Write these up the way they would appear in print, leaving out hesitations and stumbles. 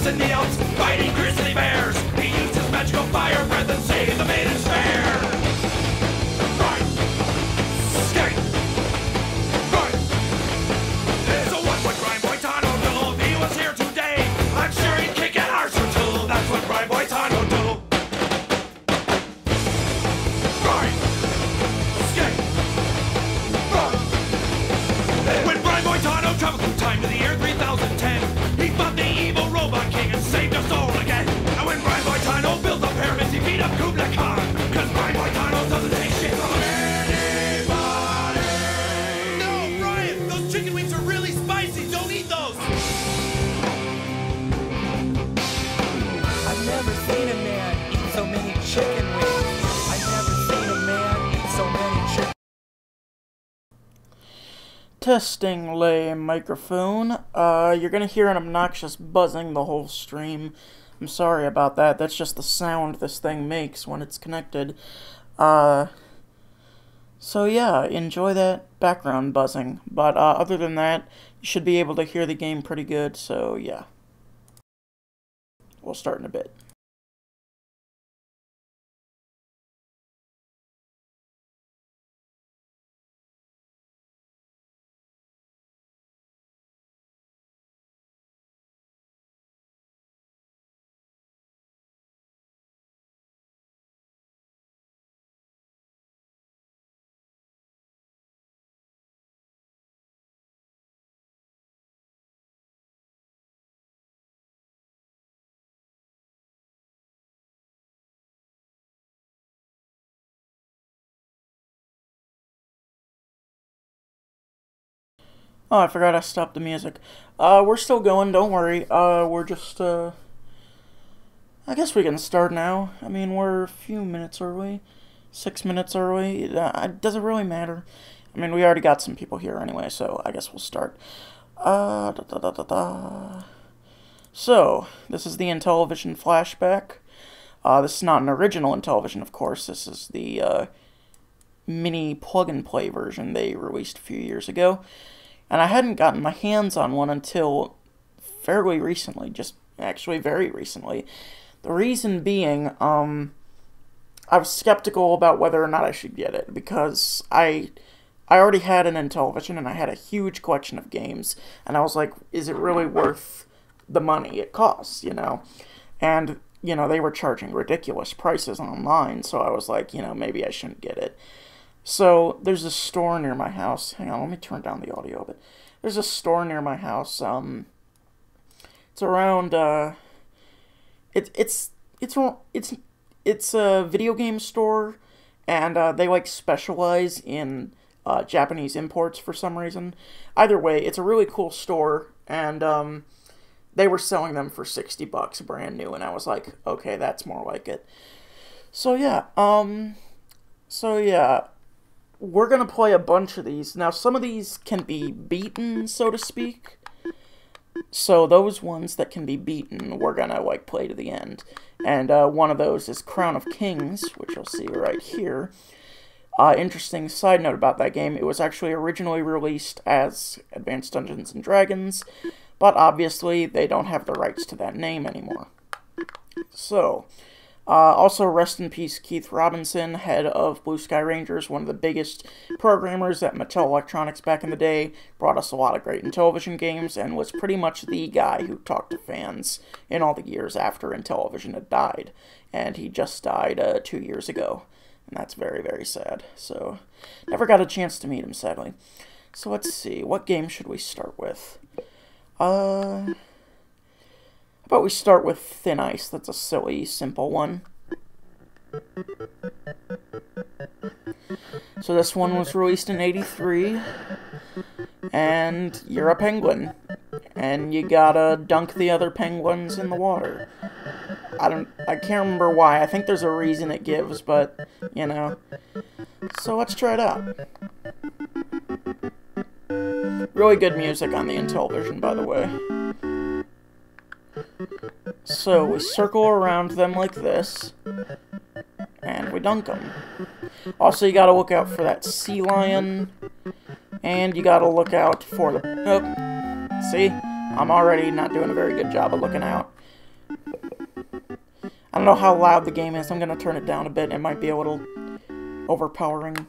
was in the Alps fighting grizzly bears. He used his magical fire breath and saved the maiden's fair. Right. Skate. Right. So what would Rhyme Boy Tano do if he was here today? I'm sure he'd kick an arse or two. That's what Rhyme Boy Tano do. Right. Skate. Right. When Rhyme Boy Tano traveled through time to the year 3010, he fought the evil robot king and saved us all again. And when Rhyme Boy Tano built the pyramids, he beat up Kublai Khan. Cause Rhyme Boy Tano doesn't take shit from anybody. No, Brian, those chicken wings are really spicy. Don't eat those. I've never seen a man eat so many chicken wings. I've never seen a man eat so many chicken. Testing lay microphone. You're gonna hear an obnoxious buzzing the whole stream. I'm sorry about that. That's just the sound this thing makes when it's connected. So yeah, enjoy that background buzzing. But other than that, you should be able to hear the game pretty good, so yeah. We'll start in a bit. Oh, I forgot I stopped the music. We're still going, don't worry. We're just, I guess we can start now. I mean, we're a few minutes early. 6 minutes early. Does it really matter? I mean, we already got some people here anyway, so I guess we'll start. So, this is the Intellivision Flashback. This is not an original Intellivision, of course. This is the, mini plug-and-play version they released a few years ago. And I hadn't gotten my hands on one until fairly recently, just actually very recently. The reason being, I was skeptical about whether or not I should get it, because I already had an Intellivision and I had a huge collection of games, and I was like, is it really worth the money it costs, you know? And, you know, they were charging ridiculous prices online, so I was like, you know, maybe I shouldn't get it. So, there's a store near my house. Hang on, let me turn down the audio a bit. There's a store near my house. It's around, it's a video game store, and they, like, specialize in, Japanese imports for some reason. Either way, it's a really cool store, and, they were selling them for $60 brand new, and I was like, okay, that's more like it. So, yeah, we're going to play a bunch of these. Now, some of these can be beaten, so to speak. So, those ones that can be beaten, we're going to, like, play to the end. And one of those is Crown of Kings, which you'll see right here. Interesting side note about that game, it was actually originally released as Advanced Dungeons & Dragons, but obviously they don't have the rights to that name anymore. So, also, rest in peace, Keith Robinson, head of Blue Sky Rangers, one of the biggest programmers at Mattel Electronics back in the day, brought us a lot of great Intellivision games, and was pretty much the guy who talked to fans in all the years after Intellivision had died. And he just died 2 years ago, and that's very, very sad. So, never got a chance to meet him, sadly. So, let's see, what game should we start with? How about we start with Thin Ice? That's a silly, simple one. So this one was released in '83, and you're a penguin, and you gotta dunk the other penguins in the water. I can't remember why. I think there's a reason it gives, but, you know. So let's try it out. Really good music on the Intellivision, by the way. So we circle around them like this, and we dunk them. Also, you gotta look out for that sea lion, and you gotta look out for the... Oh, see? I'm already not doing a very good job of looking out. I don't know how loud the game is. I'm going to turn it down a bit. It might be a little overpowering,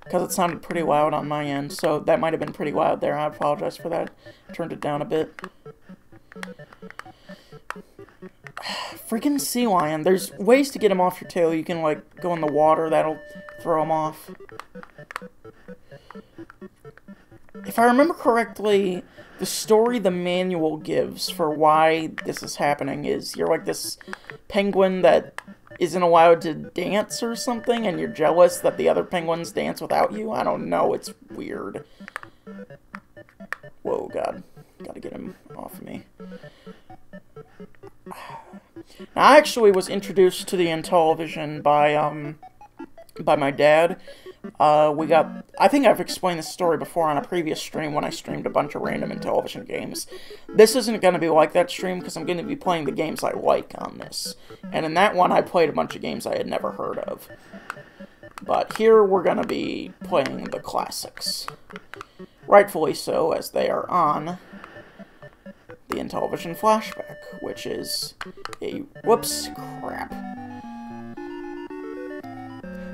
because it sounded pretty loud on my end, so that might have been pretty loud there. I apologize for that. Turned it down a bit. Freaking sea lion. There's ways to get him off your tail. You can, like, go in the water. That'll throw him off. If I remember correctly, the story the manual gives for why this is happening is you're like this penguin that isn't allowed to dance or something, and you're jealous that the other penguins dance without you. I don't know. It's weird. Whoa, God. Gotta get him off of me. Now, I actually was introduced to the Intellivision by my dad. I think I've explained this story before on a previous stream when I streamed a bunch of random Intellivision games. This isn't going to be like that stream because I'm going to be playing the games I like on this. And in that one, I played a bunch of games I had never heard of. But here, we're going to be playing the classics. Rightfully so, as they are on the Intellivision Flashback, which is a... Whoops, crap.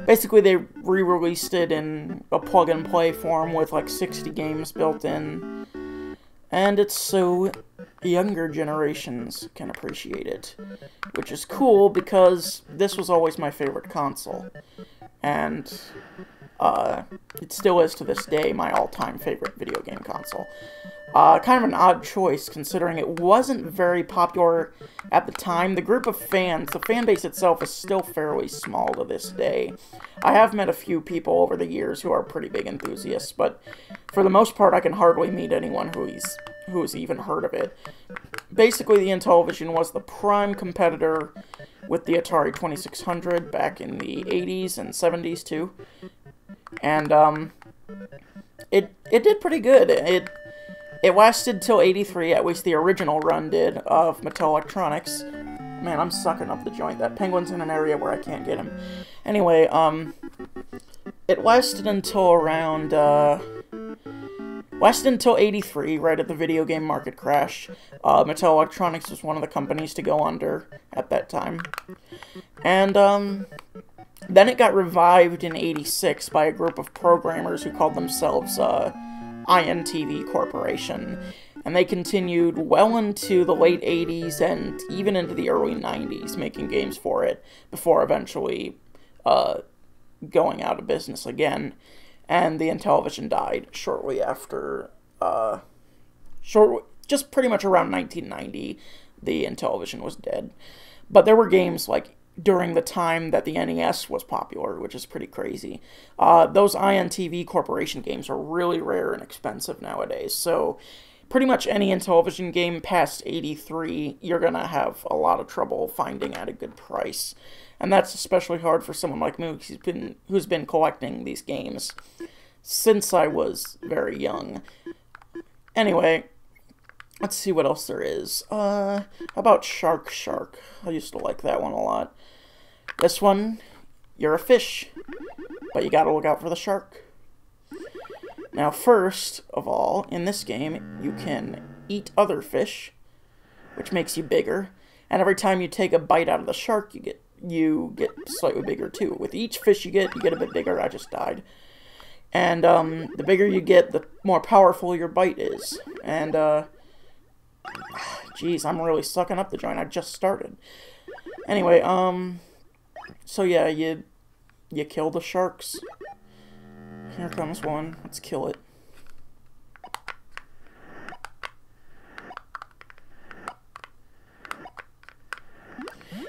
Basically, they re-released it in a plug-and-play form with like 60 games built in, and it's so younger generations can appreciate it, which is cool because this was always my favorite console, and it still is to this day my all-time favorite video game console. Kind of an odd choice, considering it wasn't very popular at the time. The group of fans, the fan base itself, is still fairly small to this day. I have met a few people over the years who are pretty big enthusiasts, but for the most part, I can hardly meet anyone who's even heard of it. Basically, the Intellivision was the prime competitor with the Atari 2600 back in the 80s and 70s, too. And, it did pretty good. It lasted till 83, at least the original run did, of Mattel Electronics. Man, I'm sucking up the joint. That penguin's in an area where I can't get him. Anyway, it lasted until around, lasted until 83, right at the video game market crash. Mattel Electronics was one of the companies to go under at that time. And, then it got revived in 86 by a group of programmers who called themselves, INTV Corporation, and they continued well into the late 80s and even into the early 90s making games for it before eventually going out of business again, and the Intellivision died shortly after, just pretty much around 1990, the Intellivision was dead. But there were games like during the time that the NES was popular, which is pretty crazy. Those INTV Corporation games are really rare and expensive nowadays, so pretty much any Intellivision game past 83, you're gonna have a lot of trouble finding at a good price. And that's especially hard for someone like me who's been collecting these games since I was very young. Anyway, let's see what else there is. How about Shark? I used to like that one a lot. This one, you're a fish, but you gotta look out for the shark. Now, first of all, in this game, you can eat other fish, which makes you bigger, and every time you take a bite out of the shark, you get slightly bigger too. With each fish you get a bit bigger. I just died. And the bigger you get, the more powerful your bite is. And geez, I'm really sucking up the joint. I just started. Anyway, so yeah, you kill the sharks. Here comes one. Let's kill it.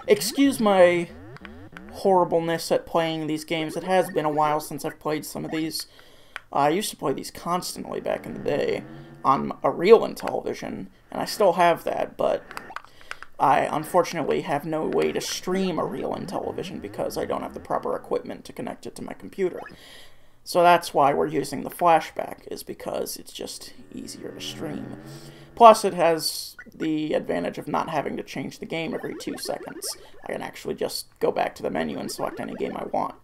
Excuse my horribleness at playing these games. It has been a while since I've played some of these. I used to play these constantly back in the day on a real Intellivision, and I still have that, but I unfortunately have no way to stream a real Intellivision because I don't have the proper equipment to connect it to my computer. So that's why we're using the Flashback, is because it's just easier to stream. Plus, it has the advantage of not having to change the game every 2 seconds. I can actually just go back to the menu and select any game I want.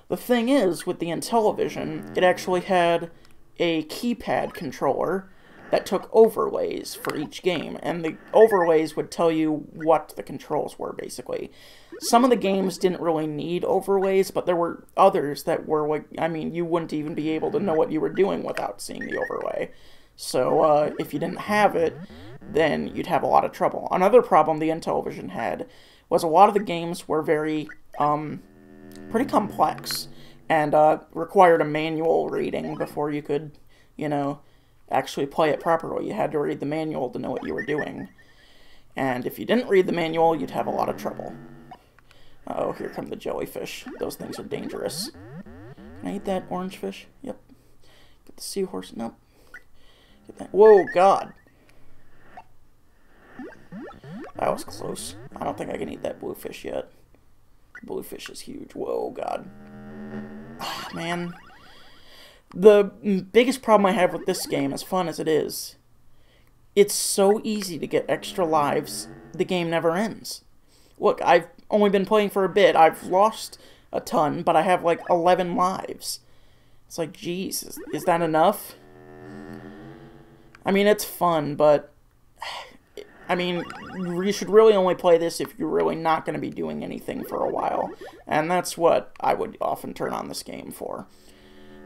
The thing is, with the Intellivision, it actually had a keypad controller that took overlays for each game, and the overlays would tell you what the controls were, basically. Some of the games didn't really need overlays, but there were others that were like, I mean, you wouldn't even be able to know what you were doing without seeing the overlay. So, if you didn't have it, then you'd have a lot of trouble. Another problem the Intellivision had was a lot of the games were very, pretty complex, and required a manual reading before you could, you know, actually play it properly. You had to read the manual to know what you were doing. And if you didn't read the manual, you'd have a lot of trouble. Oh, here come the jellyfish. Those things are dangerous. Can I eat that orange fish? Yep. Get the seahorse. Nope. Get that. Whoa, God. That was close. I don't think I can eat that bluefish yet. Bluefish is huge. Whoa, God. Ah, man. The biggest problem I have with this game, as fun as it is, it's so easy to get extra lives, the game never ends. Look, I've only been playing for a bit. I've lost a ton, but I have like 11 lives. It's like, geez, is that enough? I mean, it's fun, but I mean, you should really only play this if you're really not going to be doing anything for a while. And that's what I would often turn on this game for.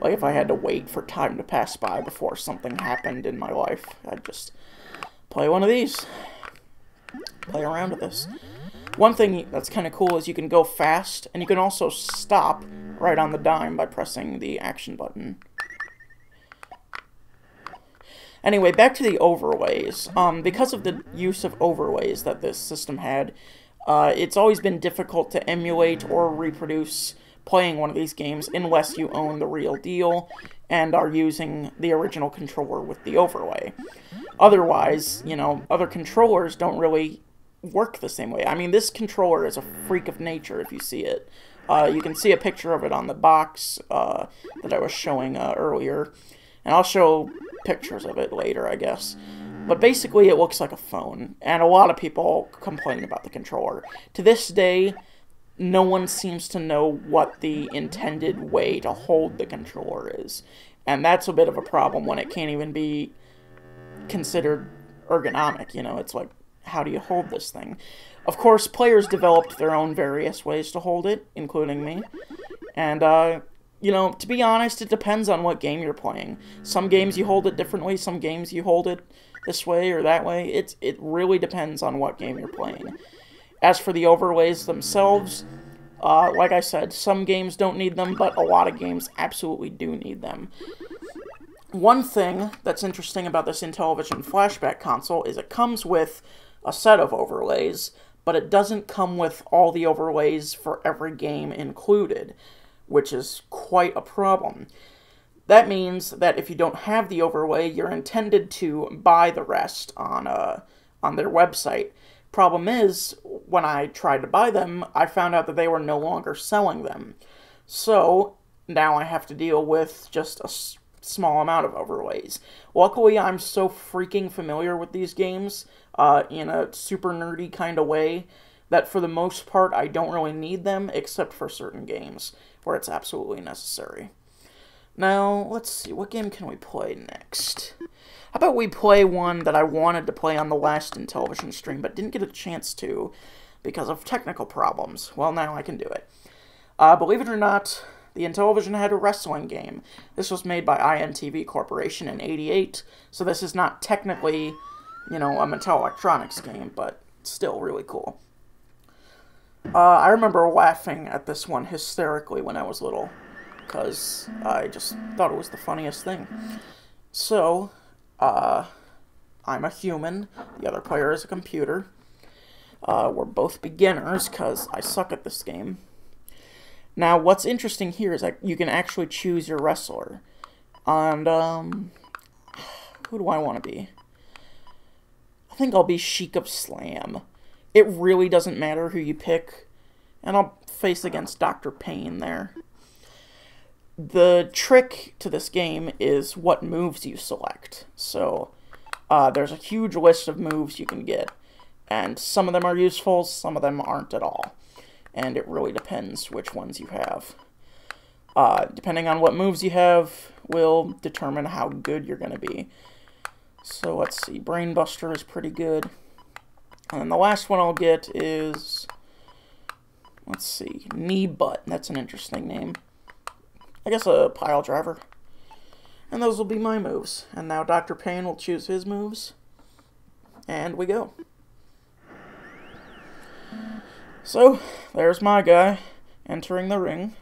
Like, if I had to wait for time to pass by before something happened in my life, I'd just play one of these. Play around with this. One thing that's kind of cool is you can go fast, and you can also stop right on the dime by pressing the action button. Anyway, back to the overlays. Because of the use of overlays that this system had, it's always been difficult to emulate or reproduce playing one of these games unless you own the real deal and are using the original controller with the overlay. Otherwise, you know, other controllers don't really work the same way. I mean, this controller is a freak of nature if you see it. You can see a picture of it on the box that I was showing earlier, and I'll show pictures of it later, I guess. But basically, it looks like a phone, and a lot of people complain about the controller. To this day, no one seems to know what the intended way to hold the controller is. And that's a bit of a problem when it can't even be considered ergonomic. You know, it's like, how do you hold this thing? Of course, players developed their own various ways to hold it, including me. And, you know, to be honest, it depends on what game you're playing. Some games you hold it differently, some games you hold it this way or that way. It really depends on what game you're playing. As for the overlays themselves, like I said, some games don't need them, but a lot of games absolutely do need them. One thing that's interesting about this Intellivision Flashback console is it comes with a set of overlays, but it doesn't come with all the overlays for every game included, which is quite a problem. That means that if you don't have the overlay, you're intended to buy the rest on their website. Problem is, when I tried to buy them, I found out that they were no longer selling them. So, now I have to deal with just a small amount of overlays. Luckily, I'm so freaking familiar with these games, in a super nerdy kind of way, that for the most part, I don't really need them, except for certain games, where it's absolutely necessary. Now, let's see, what game can we play next? How about we play one that I wanted to play on the last Intellivision stream, but didn't get a chance to because of technical problems. Well, now I can do it. Believe it or not, the Intellivision had a wrestling game. This was made by INTV Corporation in '88, so this is not technically, you know, a Mattel Electronics game, but still really cool. I remember laughing at this one hysterically when I was little, because I just thought it was the funniest thing. So, I'm a human, the other player is a computer. We're both beginners, because I suck at this game. Now, what's interesting here is that you can actually choose your wrestler. And, who do I want to be? I think I'll be Sheik of Slam. It really doesn't matter who you pick, and I'll face against Dr. Payne there. The trick to this game is what moves you select. So, there's a huge list of moves you can get, and some of them are useful, some of them aren't at all. And it really depends which ones you have. Depending on what moves you have will determine how good you're going to be. So let's see, Brainbuster is pretty good. And then the last one I'll get is, let's see, Knee Butt. That's an interesting name. I guess a Pile Driver. And those will be my moves. And now Dr. Payne will choose his moves. And we go. So, there's my guy entering the ring.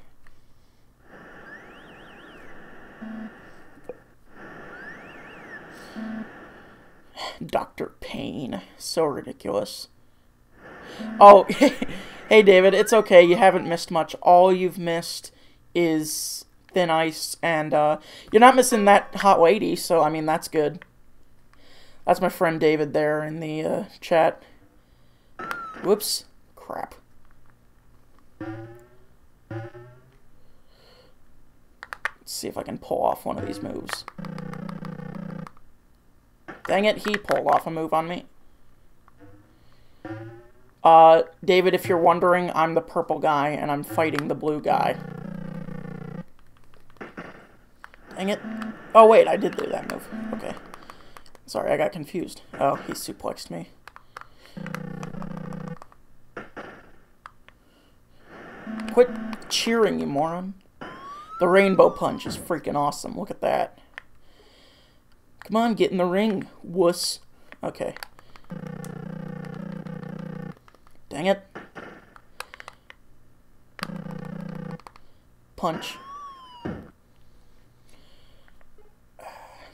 Dr. Payne. So ridiculous. Oh, hey David, it's okay. You haven't missed much. All you've missed is Thin Ice, and you're not missing that hot lady, so I mean, that's good. That's my friend David there in the chat. Whoops. Crap. Let's see if I can pull off one of these moves. Dang it, he pulled off a move on me. David, if you're wondering, I'm the purple guy, and I'm fighting the blue guy. Dang it. Oh, wait, I did do that move. Okay. Sorry, I got confused. Oh, he suplexed me. Quit cheering, you moron. The rainbow punch is freaking awesome. Look at that. Come on, get in the ring, wuss. Okay. Dang it. Punch.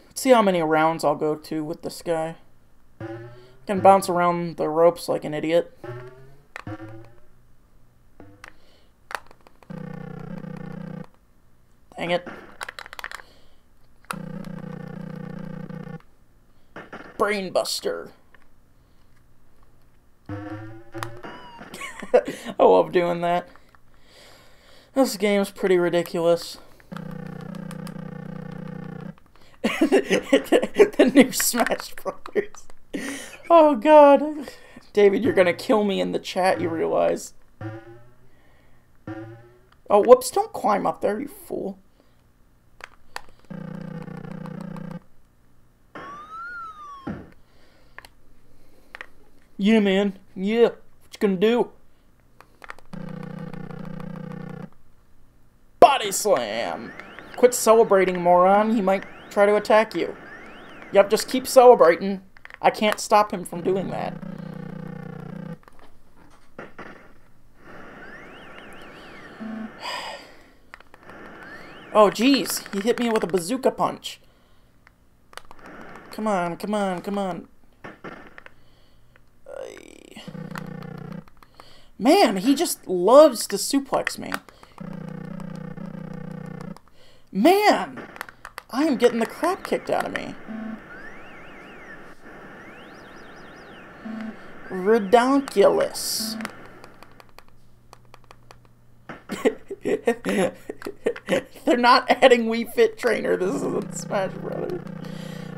Let's see how many rounds I'll go to with this guy. I can bounce around the ropes like an idiot. Dang it. Brainbuster. I love doing that. This game's pretty ridiculous. The new Smash Brothers. Oh god. David, you're gonna kill me in the chat, you realize. Oh, whoops, don't climb up there, you fool. Yeah, man. Yeah. What you gonna do? Body slam! Quit celebrating, moron. He might try to attack you. Yep, just keep celebrating. I can't stop him from doing that. Oh, jeez. He hit me with a bazooka punch. Come on, come on, come on. Man, he just loves to suplex me. Man, I am getting the crap kicked out of me. Redonkulous. They're not adding Wii Fit Trainer. This isn't Smash Brothers.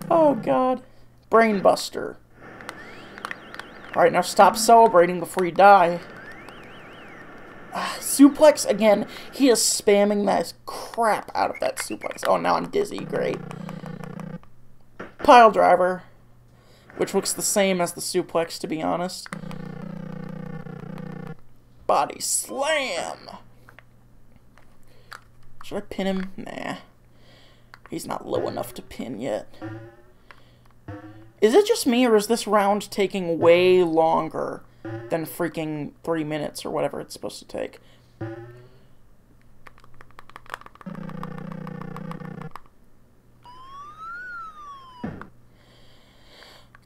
Oh, God. Brainbuster. Alright, now stop celebrating before you die. Suplex again. He is spamming that crap out of that suplex. Oh, now I'm dizzy. Great. Pile driver. Which looks the same as the suplex, to be honest. Body slam. Should I pin him? Nah. He's not low enough to pin yet. Is it just me, or is this round taking way longer than freaking 3 minutes or whatever it's supposed to take?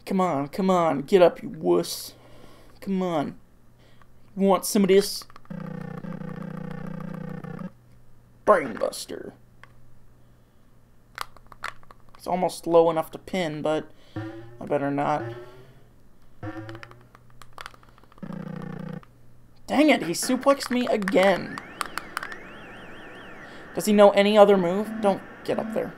Come on, come on, get up, you wuss. Come on. You want some of this? Brainbuster. It's almost low enough to pin, but I better not. Dang it, he suplexed me again. Does he know any other move? Don't get up there.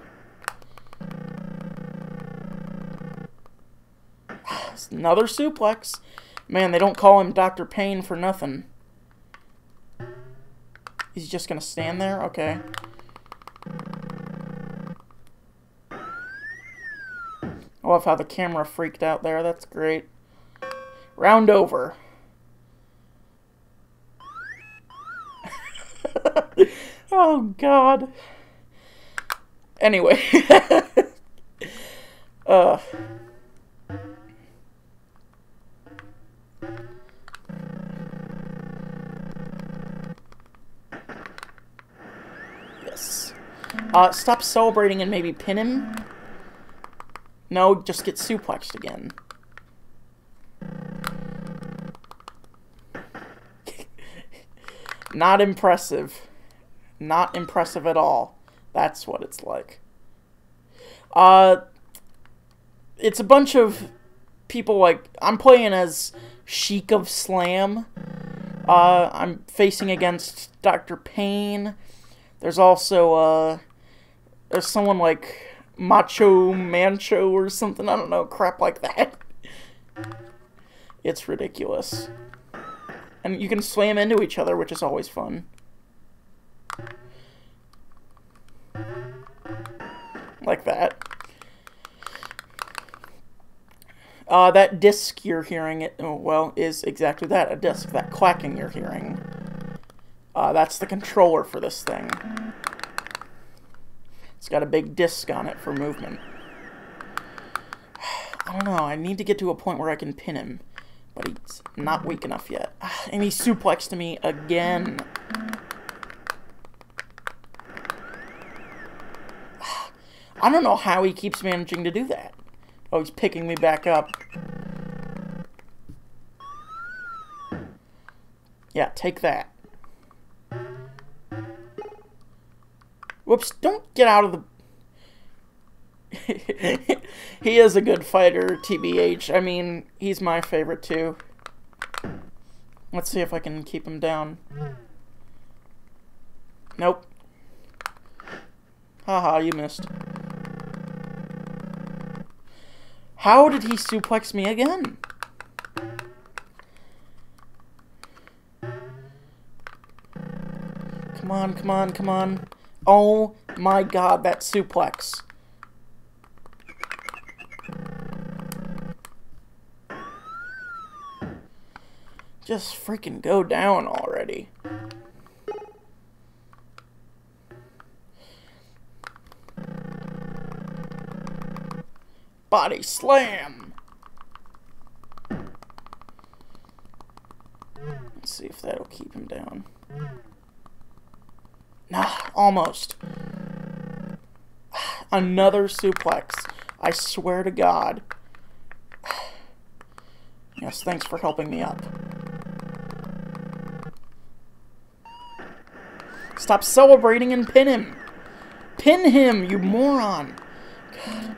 Another suplex. Man, they don't call him Dr. Payne for nothing. He's just gonna stand there? Okay. I love how the camera freaked out there. That's great. Round over. Oh, God. Anyway. Yes. Stop celebrating and maybe pin him? No, just get suplexed again. Not impressive. Not impressive at all. That's what it's like. It's a bunch of people like... I'm playing as Sheik of Slam. I'm facing against Dr. Payne. There's also, there's someone like Macho Mancho or something. I don't know, crap like that. It's ridiculous. And you can slam into each other, which is always fun. Like that. That disc you're hearing, well, is exactly that, a disc. That clacking you're hearing. That's the controller for this thing. It's got a big disc on it for movement. I don't know, I need to get to a point where I can pin him. But he's not weak enough yet. And he suplexed me again. I don't know how he keeps managing to do that. Oh, he's picking me back up. Yeah, take that. Whoops, don't get out of the... He is a good fighter, TBH. I mean, he's my favorite too. Let's see if I can keep him down. Nope. Haha, you missed. How did he suplex me again? Come on, come on, come on. Oh my god, that suplex. Just freaking go down already. Body slam. Let's see if that'll keep him down. Nah, almost. Another suplex. I swear to God. Yes, thanks for helping me up. Stop celebrating and pin him. Pin him, you moron. God.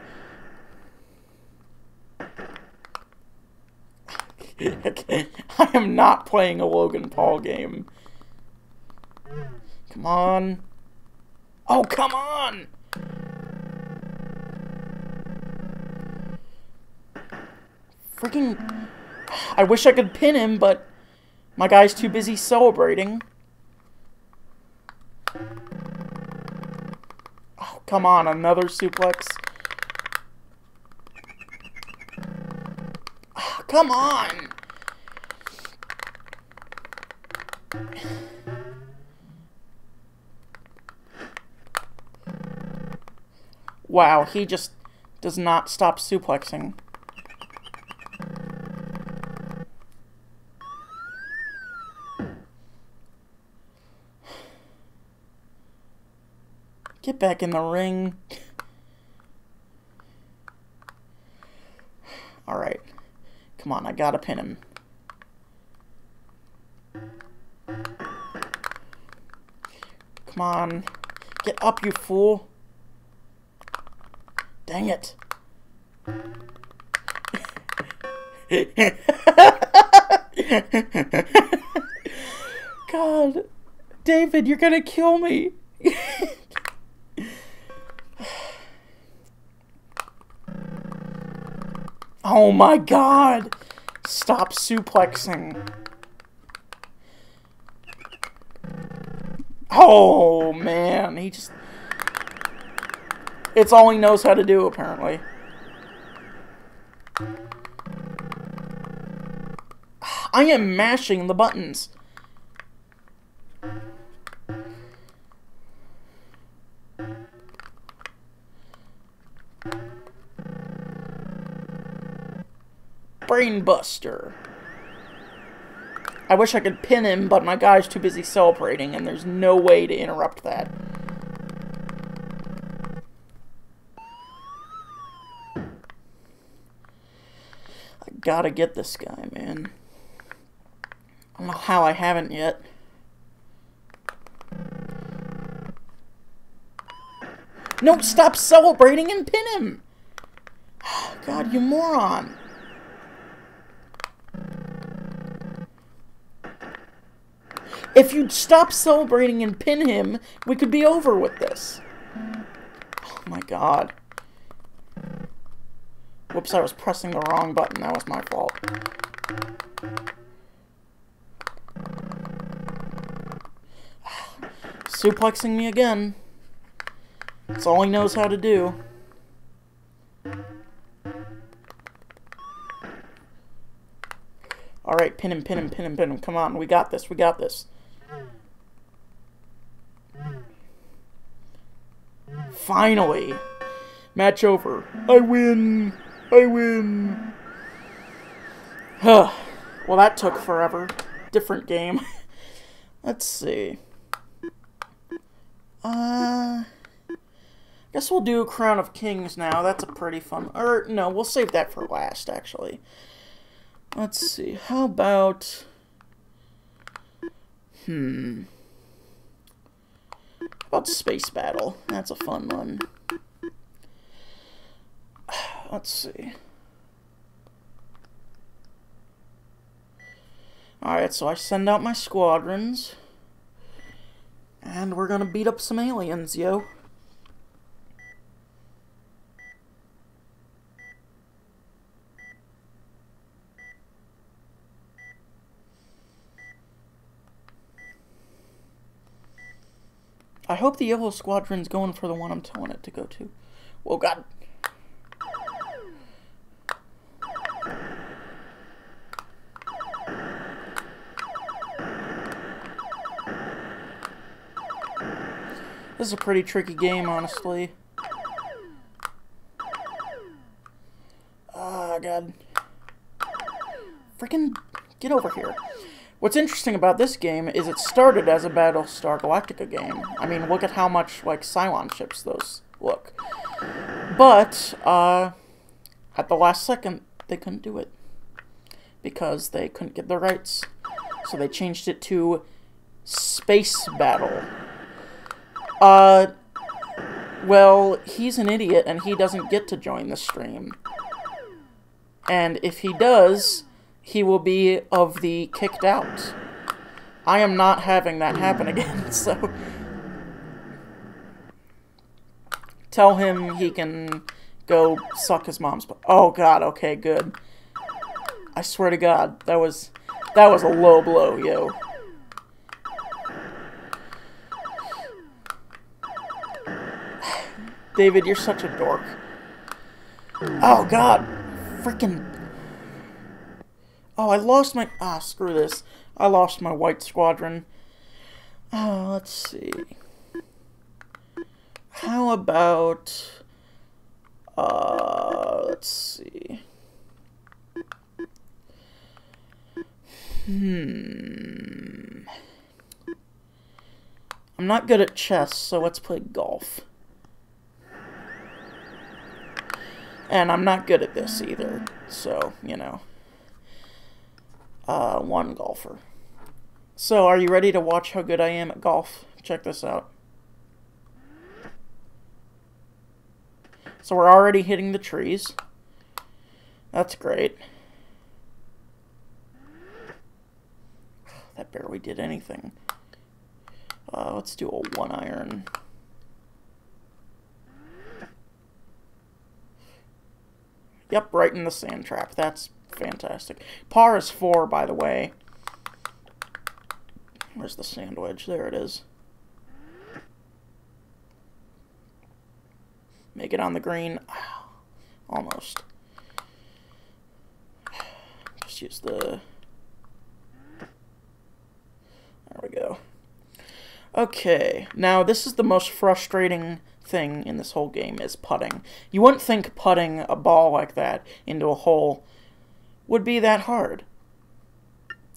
I am not playing a Logan Paul game. Come on. Oh, come on! Freaking... I wish I could pin him, but my guy's too busy celebrating. Oh, come on, another suplex. Oh, come on! Wow, he just does not stop suplexing. Get back in the ring. Alright. Come on, I gotta pin him. Come on. Get up, you fool. Dang it. God. David, you're gonna kill me. Oh my God. Stop suplexing. Oh man, he just... It's all he knows how to do, apparently. I am mashing the buttons. Brainbuster. I wish I could pin him, but my guy's too busy celebrating, and there's no way to interrupt that. I gotta get this guy, man. I don't know how I haven't yet. No, stop celebrating and pin him! God, you moron. If you'd stop celebrating and pin him, we could be over with this. Oh my god. Whoops, I was pressing the wrong button. That was my fault. Suplexing me again. That's all he knows how to do. Alright, pin him, pin him, pin him, pin him. Come on, we got this, we got this. Finally! Match over. I win! I win! Well, that took forever. Different game. Let's see. Guess we'll do Crown of Kings now. That's a pretty fun... Or, no, we'll save that for last, actually. Let's see. How about... How about Space Battle? That's a fun one. Let's see. Alright, so I send out my squadrons. And we're gonna beat up some aliens, yo. I hope the Yellow Squadron's going for the one I'm telling it to go to. Whoa, God. This is a pretty tricky game, honestly. Oh, God. Freaking get over here. What's interesting about this game is it started as a Battlestar Galactica game. I mean, look at how much like Cylon ships those look. But, at the last second, they couldn't do it. Because they couldn't get the rights. So they changed it to Space Battle. Well, he's an idiot and he doesn't get to join the stream. And if he does, he will be of the kicked out. I am not having that happen again, so... Tell him he can go suck his mom's butt. Oh god, okay, good. I swear to god, that was a low blow, yo. David, you're such a dork. Oh god, freaking... Oh, I lost my... Ah, screw this. I lost my white squadron. Oh, let's see. How about... let's see. I'm not good at chess, so let's play golf. And I'm not good at this either, so, you know. One golfer. So, are you ready to watch how good I am at golf? Check this out. So we're already hitting the trees. That's great. That barely did anything. Let's do a 1-iron. Yep, right in the sand trap. That's fantastic. Par is 4, by the way. Where's the sandwich? There it is. Make it on the green. Almost. let's use the... There we go. Okay, now this is the most frustrating thing in this whole game, is putting. You wouldn't think putting a ball like that into a hole would be that hard.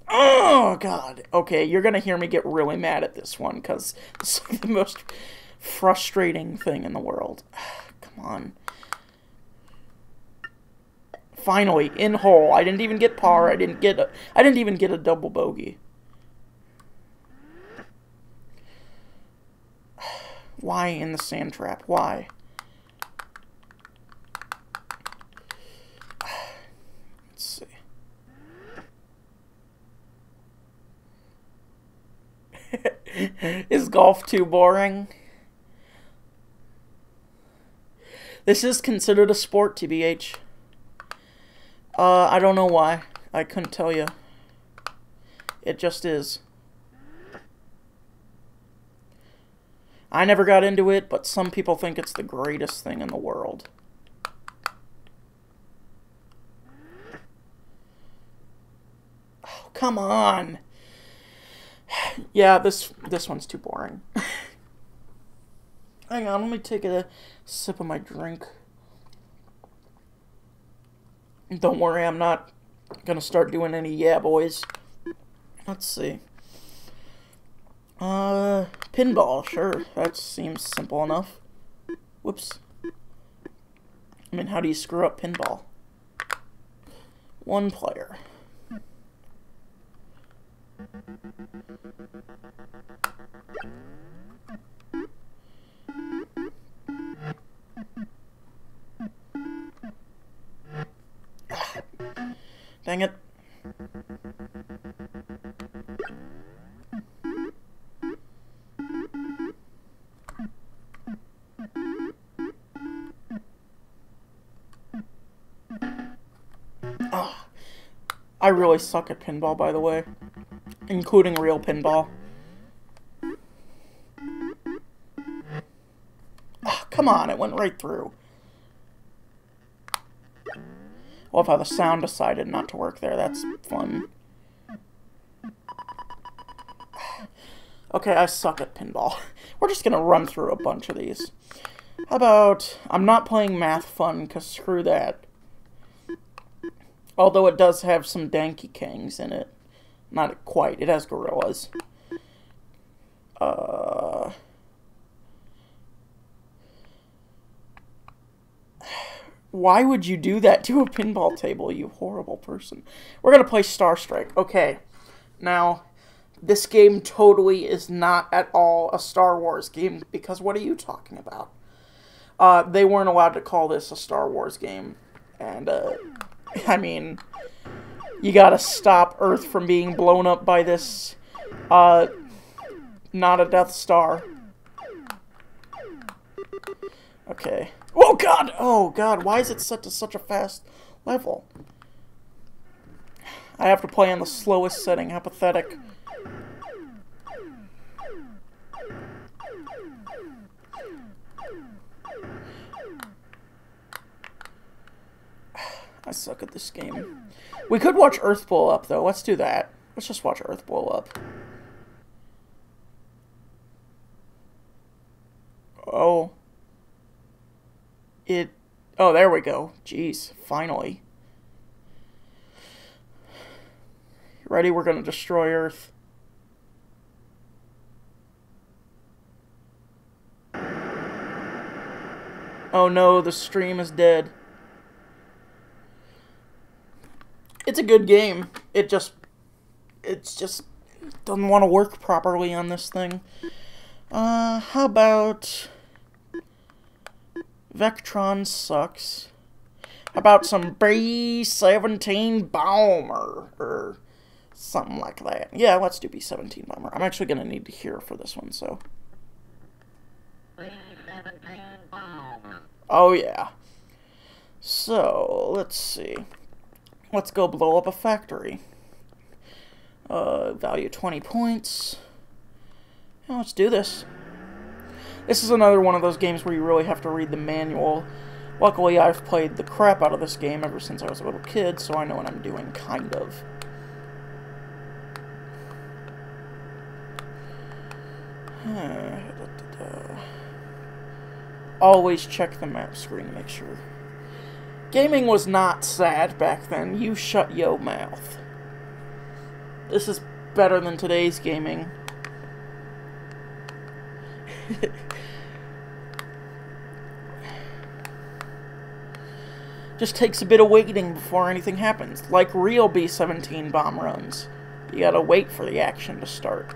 Oh, God. Okay, you're going to hear me get really mad at this one, because this is the most frustrating thing in the world. Come on. Finally, in hole. I didn't even get par. I didn't even get a double bogey. Why in the sand trap? Why? Let's see. Is golf too boring? This is considered a sport, TBH. I don't know why. I couldn't tell you. It just is. I never got into it, but some people think it's the greatest thing in the world. Oh, come on. Yeah, this one's too boring. Hang on, let me take a sip of my drink. Don't worry, I'm not gonna start doing any yeah boys. Let's see. Pinball, sure. That seems simple enough. Whoops. I mean, how do you screw up pinball? One player. Dang it. Oh, I really suck at pinball, by the way. Including real pinball. Oh, come on, it went right through. Love how the sound decided not to work there. That's fun. Okay, I suck at pinball. We're just gonna run through a bunch of these. How about... I'm not playing Math Fun, because screw that. Although it does have some Danky Kangs in it. Not quite. It has gorillas. Why would you do that to a pinball table, you horrible person? We're going to play Star Strike. Okay. Now, this game totally is not at all a Star Wars game, because what are you talking about? They weren't allowed to call this a Star Wars game. And, I mean, you gotta stop Earth from being blown up by this, not a Death Star. Okay. Oh god! Oh god, why is it set to such a fast level? I have to play on the slowest setting, how pathetic. I suck at this game. We could watch Earth blow up, though. Let's do that. Let's just watch Earth blow up. Oh. Oh, there we go. Jeez, finally. Ready? We're gonna destroy Earth. Oh no, the stream is dead. It's a good game. It's just doesn't want to work properly on this thing. How about Vectron sucks. How about some B-17 Bomber or something like that? Yeah, let's do B-17 Bomber. I'm actually gonna need to hear for this one, so. Oh yeah. So let's see. Let's go blow up a factory. Value 20 points. Yeah, let's do this. This is another one of those games where you really have to read the manual. Luckily, I've played the crap out of this game ever since I was a little kid, so I know what I'm doing, kind of. Always check the map screen to make sure. Gaming was not sad back then. You shut yo mouth. This is better than today's gaming. Just takes a bit of waiting before anything happens. Like real B-17 bomb runs. You gotta wait for the action to start.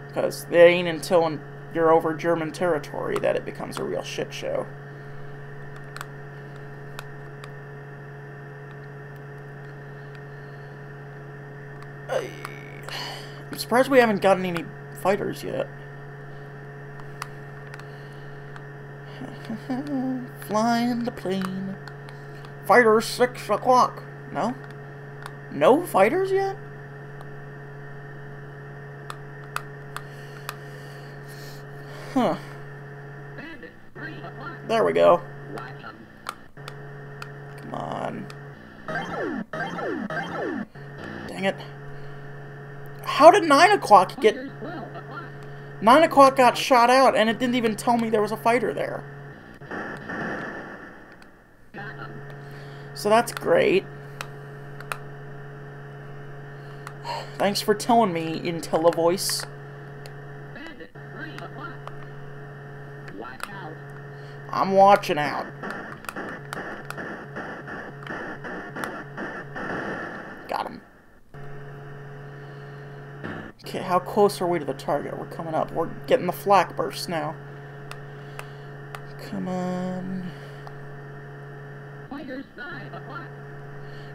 Because it ain't until you're over German territory that it becomes a real shit show. I'm surprised we haven't gotten any fighters yet. Flying the plane. Fighters 6 o'clock. No? No fighters yet? Huh. There we go. Come on. Dang it. How did 9 o'clock get... 9 o'clock got shot out and it didn't even tell me there was a fighter there. So that's great. Thanks for telling me, Intellivoice. I'm watching out. Got him. Okay, how close are we to the target? We're coming up. We're getting the flak burst now. Come on.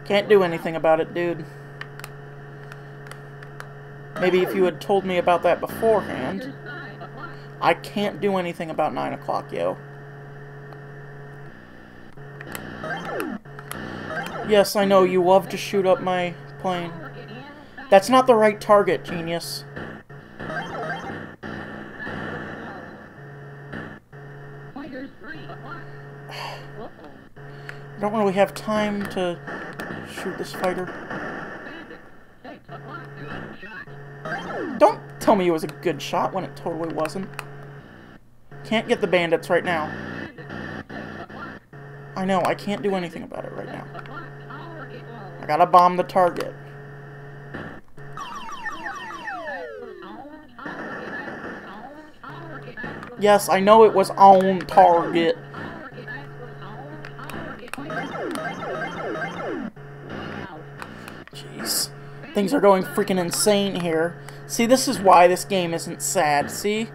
Can't do anything about it, dude. Maybe if you had told me about that beforehand. I can't do anything about 9 o'clock, yo. Yes, I know, you love to shoot up my plane. That's not the right target, genius. I don't really have time to shoot this fighter. Don't tell me it was a good shot when it totally wasn't. Can't get the bandits right now. I know, I can't do anything about it right now. I gotta bomb the target. Yes, I know it was on target. Jeez. Things are going freaking insane here. See, this is why this game isn't sad, see?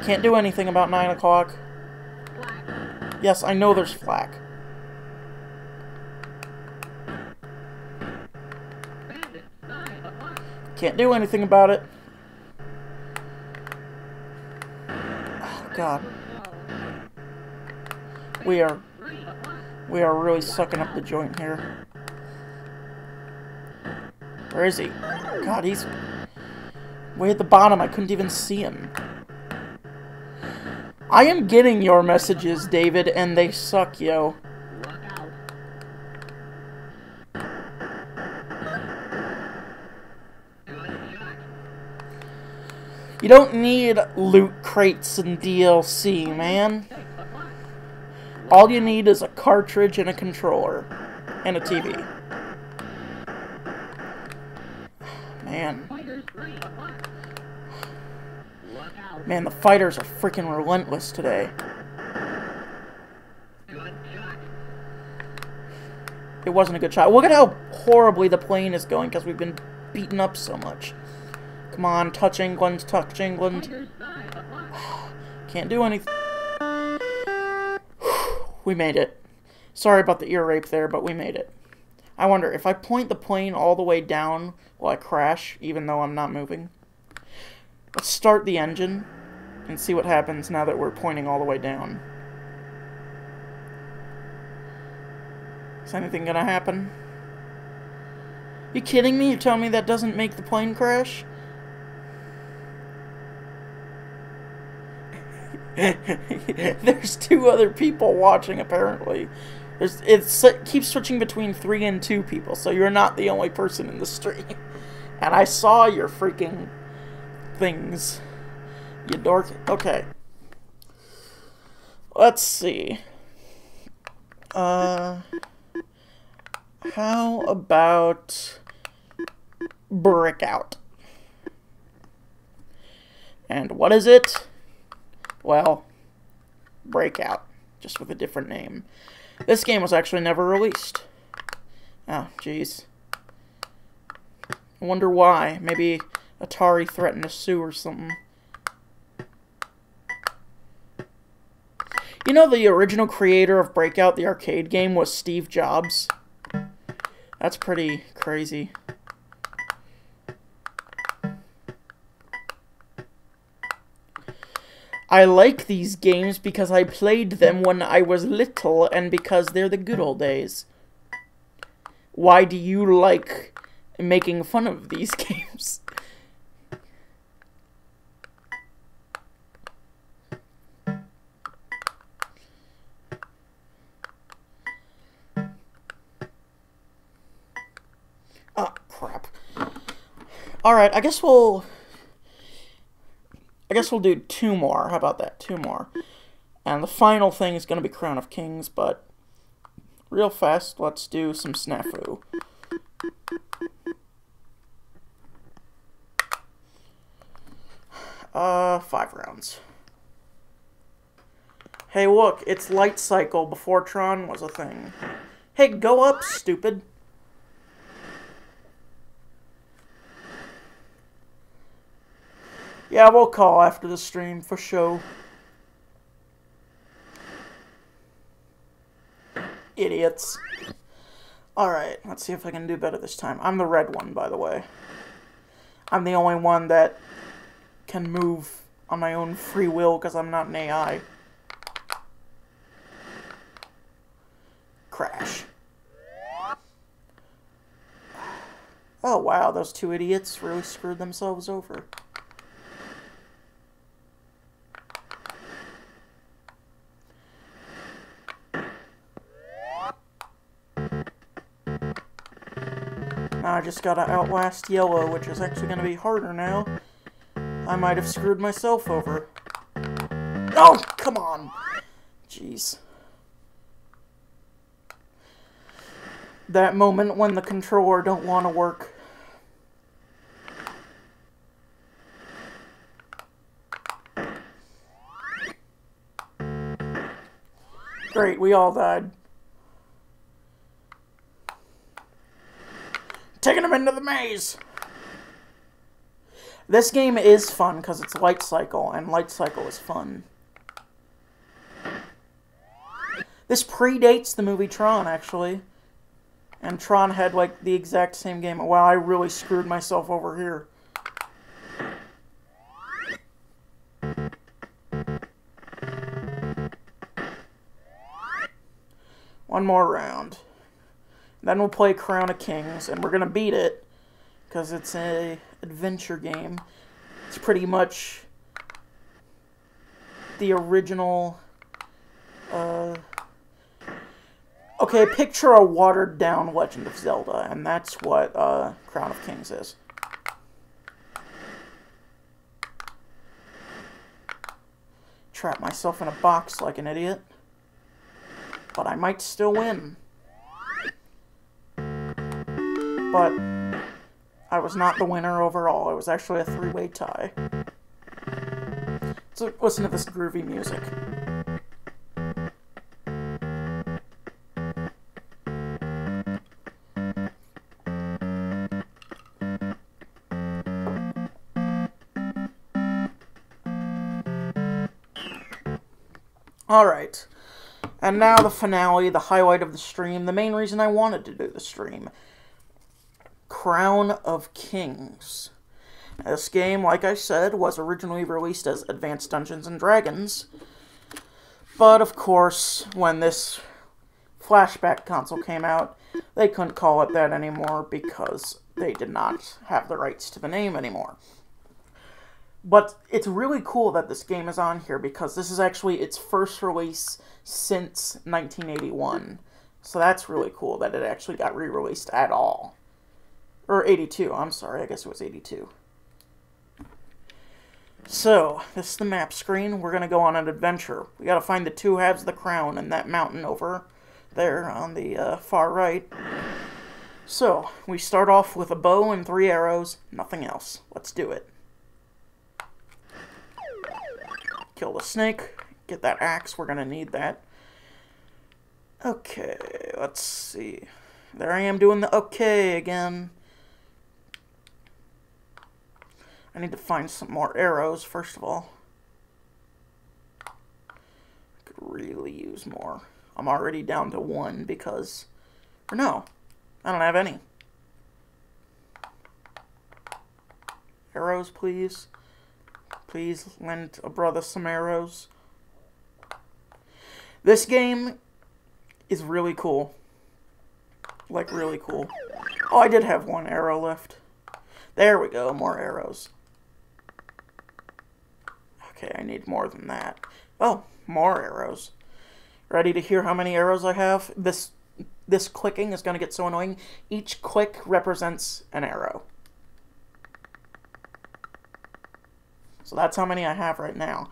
Can't do anything about 9 o'clock. Yes, I know there's flak. Can't do anything about it. Oh, God. We are really sucking up the joint here. Where is he? God, he's way at the bottom. I couldn't even see him. I am getting your messages, David, and they suck, yo. You don't need loot crates and DLC, man. All you need is a cartridge and a controller. And a TV. Man. Man, the fighters are freaking relentless today. It wasn't a good shot. Look at how horribly the plane is going because we've been beaten up so much. Come on, touch England, touch England. Can't do anything. We made it. Sorry about the ear rape there, but we made it. I wonder, if I point the plane all the way down, will I crash, even though I'm not moving? Let's start the engine and see what happens now that we're pointing all the way down. Is anything gonna happen? You kidding me? You're telling me that doesn't make the plane crash? There's 2 other people watching, apparently. It keeps switching between 3 and 2 people, so you're not the only person in the stream. And I saw your freaking things. You dork. Okay. Let's see. How about Breakout? And what is it? Well, Breakout, just with a different name. This game was actually never released. Oh, jeez. I wonder why. Maybe Atari threatened to sue or something. You know, the original creator of Breakout, the arcade game, was Steve Jobs. That's pretty crazy. I like these games because I played them when I was little and because they're the good old days. Why do you like making fun of these games? Oh, crap. Alright, I guess we'll do 2 more. How about that? 2 more. And the final thing is going to be Crown of Kings, but real fast, let's do some snafu. Five rounds. Hey, look, it's Light Cycle before Tron was a thing. Hey, go up, stupid. Yeah, we'll call after the stream for show. Idiots. Alright, let's see if I can do better this time. I'm the red one, by the way. I'm the only one that can move on my own free will because I'm not an AI. Crash. Oh wow, those 2 idiots really screwed themselves over. Now I just gotta outlast yellow, which is actually gonna be harder now. I might have screwed myself over. Oh, come on! Jeez. That moment when the controller don't want to work. Great, we all died. Taking him into the maze! This game is fun because it's Light Cycle, and Light Cycle is fun. This predates the movie Tron, actually. And Tron had, like, the exact same game. Wow, I really screwed myself over here. One more round. Then we'll play Crown of Kings, and we're gonna beat it, because it's an adventure game. It's pretty much the original, okay, picture a watered-down Legend of Zelda, and that's what, Crown of Kings is. Trap myself in a box like an idiot. But I might still win. But I was not the winner overall. It was actually a 3-way tie. So listen to this groovy music. Alright. And now the finale, the highlight of the stream, the main reason I wanted to do the stream. Crown of Kings. This game, like I said, was originally released as Advanced Dungeons & Dragons. But, of course, when this Flashback console came out, they couldn't call it that anymore because they did not have the rights to the name anymore. But it's really cool that this game is on here because this is actually its first release since 1981. So that's really cool that it actually got re-released at all. Or 82, I'm sorry, I guess it was 82. So, this is the map screen. We're going to go on an adventure. We got to find the two halves of the crown and that mountain over there on the far right. So, we start off with a bow and 3 arrows, nothing else. Let's do it. Kill the snake, get that axe, we're going to need that. Okay, let's see. There I am doing the okay again. I need to find some more arrows, first of all. I could really use more. I'm already down to 1 because... Or no, I don't have any. Arrows, please. Please lend a brother some arrows. This game is really cool. Like, really cool. Oh, I did have 1 arrow left. There we go, more arrows. Okay, I need more than that. Oh, more arrows. Ready to hear how many arrows I have? This clicking is going to get so annoying. Each click represents an arrow. So that's how many I have right now.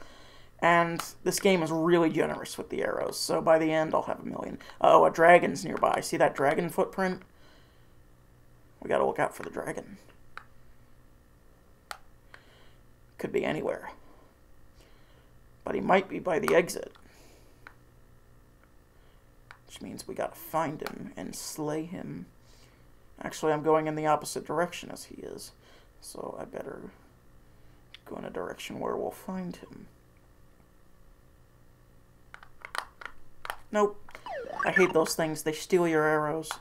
And this game is really generous with the arrows. So by the end, I'll have 1,000,000. Oh, a dragon's nearby. See that dragon footprint? We got to look out for the dragon. Could be anywhere. But he might be by the exit. Which means we gotta find him and slay him. Actually, I'm going in the opposite direction as he is. So I better go in a direction where we'll find him. Nope. I hate those things. They steal your arrows.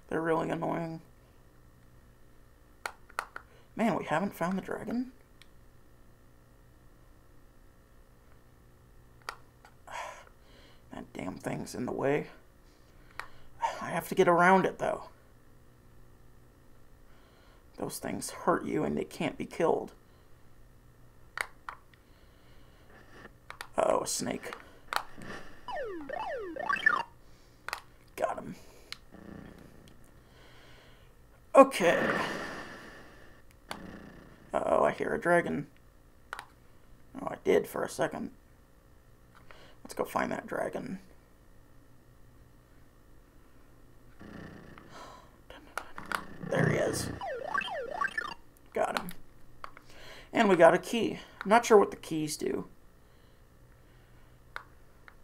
They're really annoying. Man, we haven't found the dragon? That damn thing's in the way. I have to get around it, though. Those things hurt you and they can't be killed. Uh-oh, a snake. Got him. Okay. Uh-oh, I hear a dragon. Oh, I did for a second. Let's go find that dragon. There he is. Got him. And we got a key. I'm not sure what the keys do.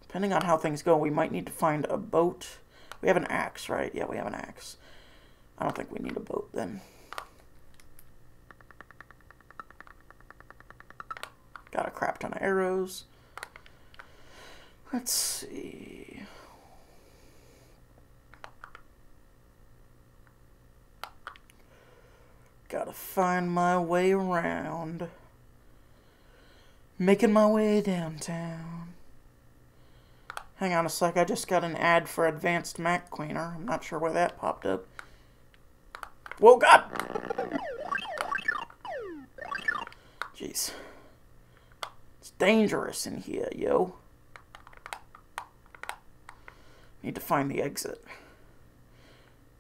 Depending on how things go, we might need to find a boat. We have an axe, right? Yeah, we have an axe. I don't think we need a boat then. Got a crap ton of arrows. Let's see. Gotta find my way around. Making my way downtown. Hang on a sec, I just got an ad for Advanced Mac Cleaner. I'm not sure where that popped up. Whoa, God! Jeez. It's dangerous in here, yo. Need to find the exit.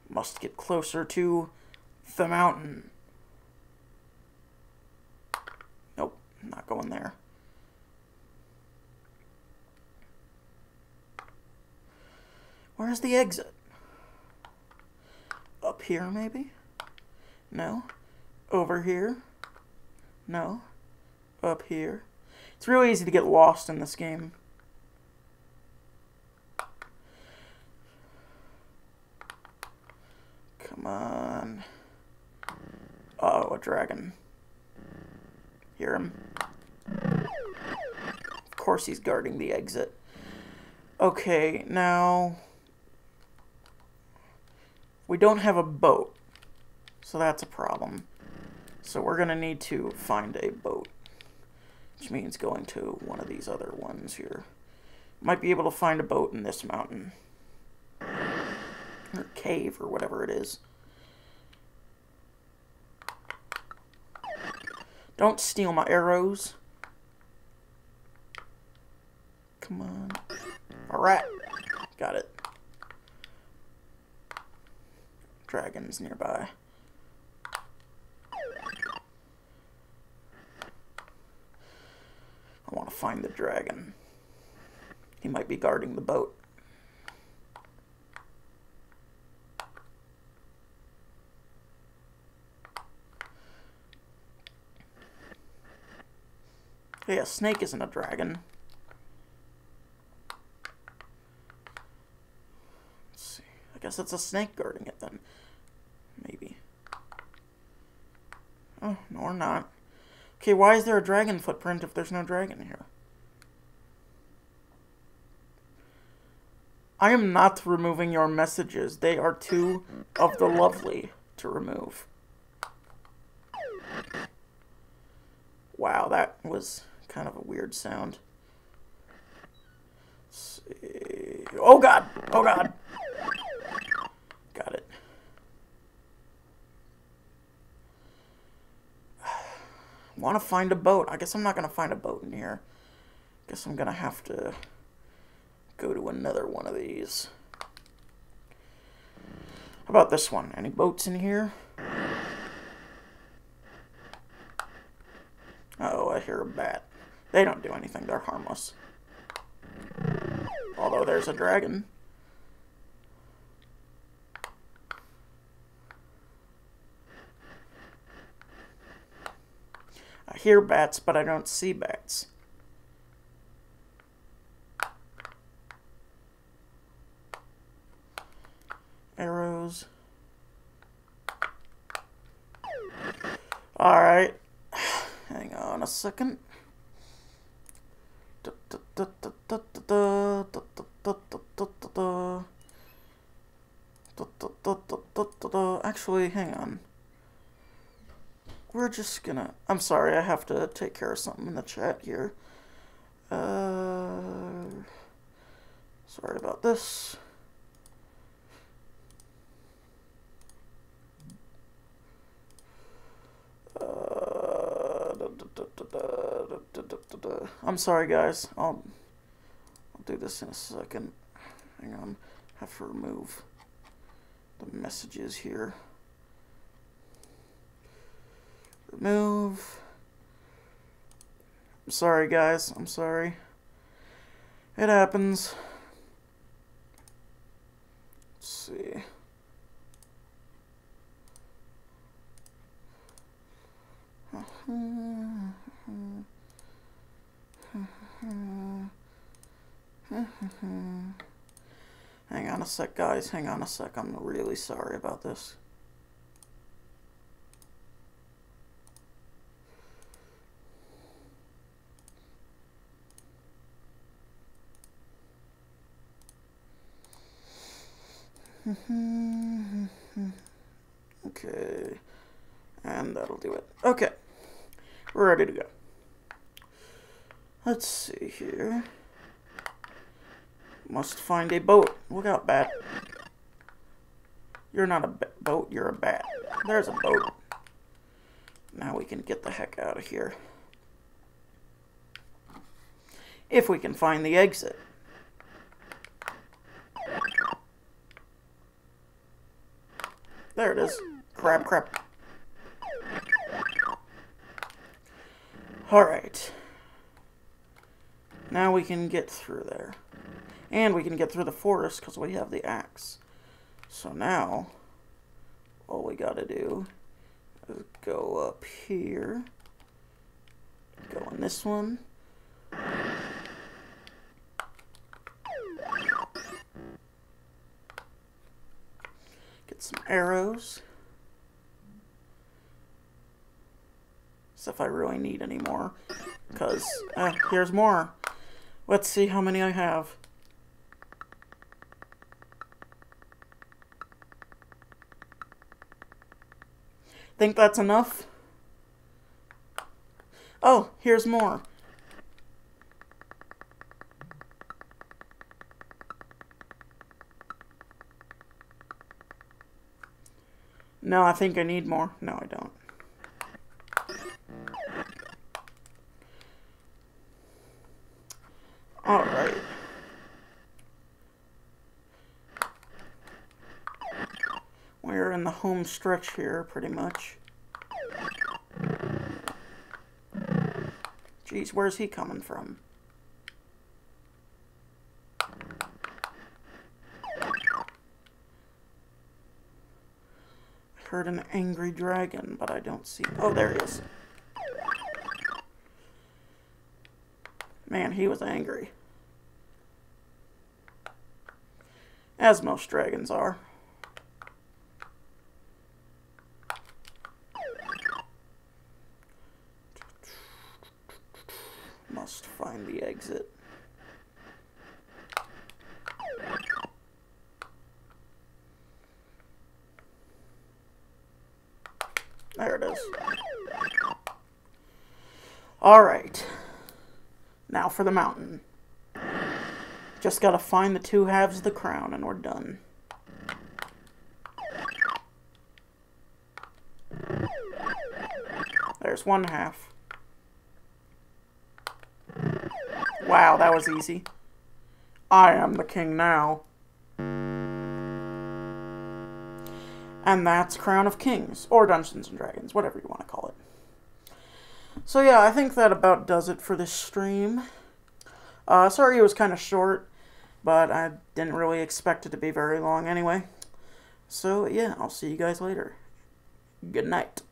Must get closer to the mountain. Nope, not going there. Where's the exit? Up here, maybe? No. Over here? No. Up here? It's real easy to get lost in this game. Come on. Uh-oh, a dragon. Hear him? Of course he's guarding the exit. Okay, now... we don't have a boat, so that's a problem. So we're going to need to find a boat, which means going to one of these other ones here. Might be able to find a boat in this mountain. Or cave, or whatever it is. Don't steal my arrows. Come on. Alright. Got it. Dragons nearby. I want to find the dragon. He might be guarding the boat. Hey, a snake isn't a dragon. Let's see. I guess it's a snake guarding it then. Maybe. Oh, no, or not. Okay, why is there a dragon footprint if there's no dragon here? I am not removing your messages. They are too of the lovely to remove. Wow, that was kind of a weird sound. Let's see. Oh god! Oh god! Got it. Want to find a boat. I guess I'm not going to find a boat in here. Guess I'm going to have to go to another one of these. How about this one? Any boats in here? Oh, I hear a bat. They don't do anything. They're harmless. Although there's a dragon. I hear bats, but I don't see bats. Arrows. Alright. Hang on a second. Actually, hang on. We're just gonna... I'm sorry, I have to take care of something in the chat here. Sorry about this. I'm sorry, guys. I'll do this in a second. Hang on. Have to remove the messages here. Remove. I'm sorry, guys. I'm sorry. It happens. Let's see. Hang on a sec, guys. Hang on a sec. I'm really sorry about this. Okay. And that'll do it. Okay. We're ready to go. Let's see here. Must find a boat. Look out, bat. You're not a boat, you're a bat. There's a boat. Now we can get the heck out of here. If we can find the exit. There it is. Crap, crap. Alright. Now we can get through there. And we can get through the forest because we have the axe. So now, all we gotta do is go up here. Go in this one. Get some arrows. As if I really need any more. Because, here's more. Let's see how many I have. Think that's enough? Oh, here's more. No, I think I need more. No, I don't. in the home stretch here, pretty much. Jeez, where's he coming from? I heard an angry dragon, but I don't see... Oh, there he is. Man, he was angry. As most dragons are. Must find the exit. There it is. Alright. Now for the mountain. Just gotta find the two halves of the crown and we're done. There's one half. Wow, that was easy. I am the king now. And that's Crown of Kings, or Dungeons & Dragons, whatever you want to call it. So yeah, I think that about does it for this stream. Sorry it was kind of short, but I didn't really expect it to be very long anyway. So yeah, I'll see you guys later. Good night.